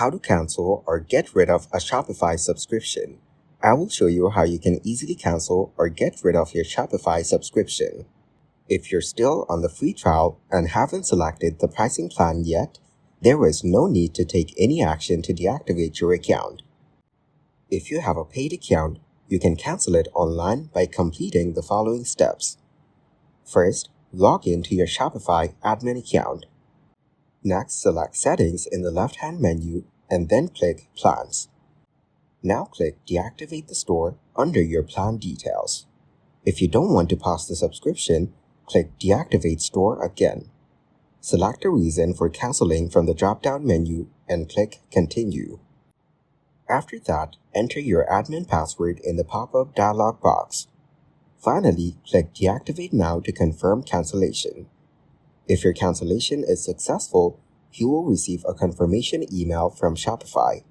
how to cancel or get rid of a Shopify subscription. I will show you how you can easily cancel or get rid of your Shopify subscription. If you're still on the free trial and haven't selected the pricing plan yet, there is no need to take any action to deactivate your account. If you have a paid account, you can cancel it online by completing the following steps. First, log into your Shopify admin account. Next, select Settings in the left-hand menu and then click Plans. Now click Deactivate the store under your plan details. If you don't want to pause the subscription, click Deactivate Store again. Select a reason for canceling from the drop-down menu and click Continue. After that, enter your admin password in the pop-up dialog box. Finally, click Deactivate Now to confirm cancellation. If your cancellation is successful, you will receive a confirmation email from Shopify.